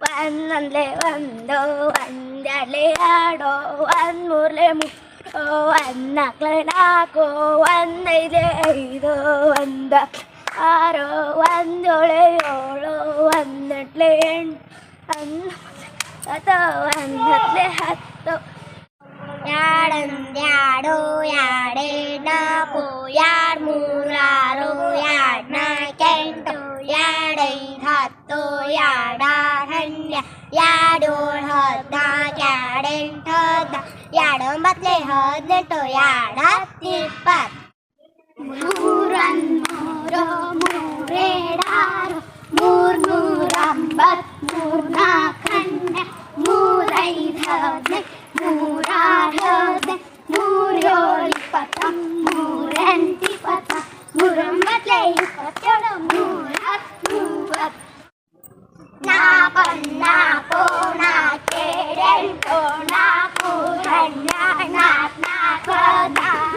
ಒಂದೊಂದ್ಲೆ ಒಂದು ಒಂದೆರಡ್ಲೆ ಎರಡು ಒಂದ್ಮೂರ್ಲೆ ಮೂರು ಒಂದ್ನಾಲ್ಕಲೆ ನಾಲ್ಕು ಒಂದೈದ್ಲೆ ಐದು ಒಂದ ಆರು ಒಂದೇಳೆ ಏಳು ಒಂದೆಂಟ್ಲೆ ಎಂಟು ಒಂದತ್ಲೆ ಹತ್ತು ಎರಡೊಂದೆರಡು ಎರಡು ನಾಲ್ಕು ಎರಡು ಮೂರು ಆರು ಎರಡು ನಾಲ್ಕು ಎಂಟು ಎರಡೈದು ಹತ್ತು ಎರಡಾರು ಹನ್ನೆರಡು ಎರಡೇಳು ಹದಿನಾಲ್ಕು ಎರಡೆಂಟು ಎರಡೊಂಬತ್ತಲೆ ಹದಿನೆಂಟು ಎರಡತ್ತು ಇಪ್ಪತ್ತು ಮೂರನ್ನೂರು ಮೂರೆರಡಾರು ಮೂರ್ನೂರಂಬತ್ತು ಮೂರ್ನಾಲ್ಕು ಹನ್ನೆರಡು ಮೂರೈದು ಹದಿನೈದು ಮೂರಾರು ಹದಿನೈದು ಮೂರೇಳು ಇಪ್ಪತ್ತು ಮೂರೆಂಟು ಇಪ್ಪತ್ತು ಮೂರೊಂಬತ್ತಲೆ ಇಪ್ಪತ್ತೇಳು ಮೂರಹತ್ತು ಮೂವತ್ತು ನಾಲ್ಕು ನಾಲ್ಕೆರಡೆಂಟು ನಾಲ್ಕು ಹನ್ನೆರಡು ನಾಲ್ಕು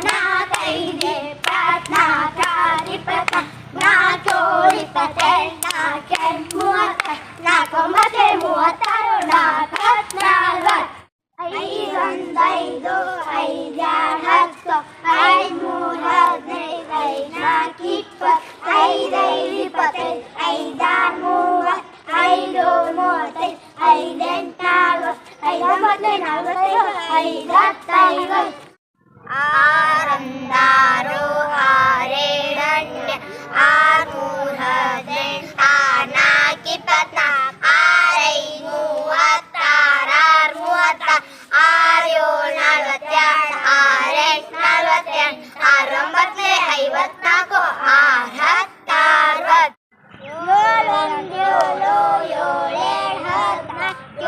ನಾಲ್ಕೈದು ಇಪ್ಪತ್ನಾಲ್ಕಾರು ಇಪ್ಪತ್ತ ನಾಲ್ಕೇಳು ಇಪ್ಪತ್ತೆಂಟು ನಾಲ್ಕೆಂಟು ಮೂವತ್ತು ನಾಲ್ಕೊಂಬತ್ತಲೆ ಮೂವತ್ತಾರು ನಾಲ್ಕತ್ತು ನಲ್ವತ್ತು ಐದೊಂದೈದು ಐದೆರಡು ಹತ್ತು ಐದು ಮೂರು ಹದಿನೈದು ಐದು ನಾಲ್ಕು ಇಪ್ಪತ್ತು ಐದೈದು ಇಪ್ಪತ್ತೈದು ಐದಾರು ಮೂವತ್ತು ಐದು ಮೂವತ್ತೈದು ಐದೆಂಟು ನಲ್ವತ್ತು ಐದೊಂಬತ್ತಲೆ ನಲ್ವತ್ತೈದು ಐದತ್ತೈದು ಆರೊಂದಾರು ಆರೇಳನ್ನೆ ಆರು ಮೂರು ಹದಿನೆಂಟು ಆರು ನಾಲ್ಕು ಇಪ್ಪತ್ನಾಲ್ಕು ಆರೈದು ಮೂವತ್ತಾರು ಮೂವತ್ತ ಆರು ಏಳು ನಲ್ವತ್ತೆರಡು ಆರೆಂಟು ನಲ್ವತ್ತೆಂಟು ಆರೊಂಬತ್ತಲೆ ಐವತ್ನಾಲ್ಕು ಆರು ಹತ್ತು ಅರವತ್ತು ಏಳೊಂದೇಳು ಏಳೆರಡು ಹದಿನಾಲ್ಕು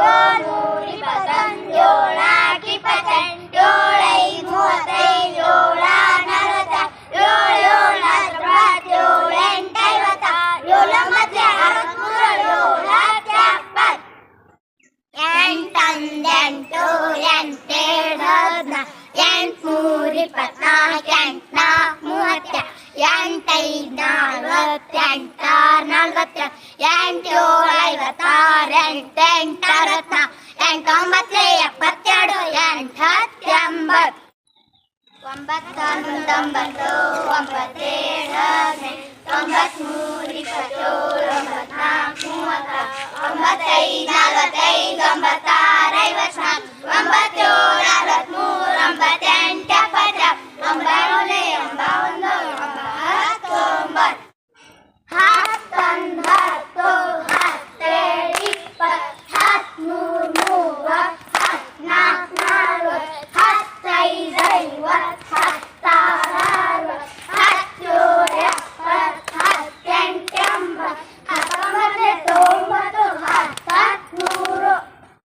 ಏಳು ಮೂರು ಇಪ್ಪತ್ತೊಂದು ಏಳು ನಾಲ್ಕು ಇಪ್ಪತ್ತೆಂಟು ಏಳೈದು ಮೂವತ್ತೈದು ಏಳು ನಲ್ವತ್ತೆರಡು ಏಳು ನಲವತ್ತು ಏಳು ಎಂಟು ಐವತ್ತಾರು ಏಳೊಂಬತ್ತಲೆ ಅರವತ್ಮೂರು ಏಳು ಹತ್ತು ಎಪ್ಪತ್ತು ಎಂಟೊಂದೆಂಟು ಎಂಟೇಳು ಹದಿನಾಲ್ಕು ಎಂಟು ಮೂರು ಇಪ್ಪತ್ನಾಲ್ಕು ಎಂಟು ನಾಲ್ಕು ಮೂವತ್ತೆರಡು ಎಂಟೈದು ನಲ್ವತ್ತು ಎಂಟಾರು ನಲ್ವತ್ತೆರಡು ಎಂಟು ಏಳು ಐವತ್ತಾರು ಎಂಟೆಂಟು ಅರವತ್ನಾಲ್ಕು ಎಂಟೊಂಬತ್ತಲೆ ಎಪ್ಪತ್ತೆರಡು ಎಂಟು ಹತ್ತು ಎಂಬತ್ತು ಒಂಬತ್ತೊಂಬತ್ತು ಒಂಬತ್ತೇಳು ಹದಿನೈದು ತೊಂಬತ್ಮೂರು ಇಪ್ಪತ್ತೇಳು ಒಂಬತ್ನಾಲ್ಕು ಮೂವತ್ತಾರು ಒಂಬತ್ತೈದು ನಲವತ್ತೈದು ಒಂಬತ್ತ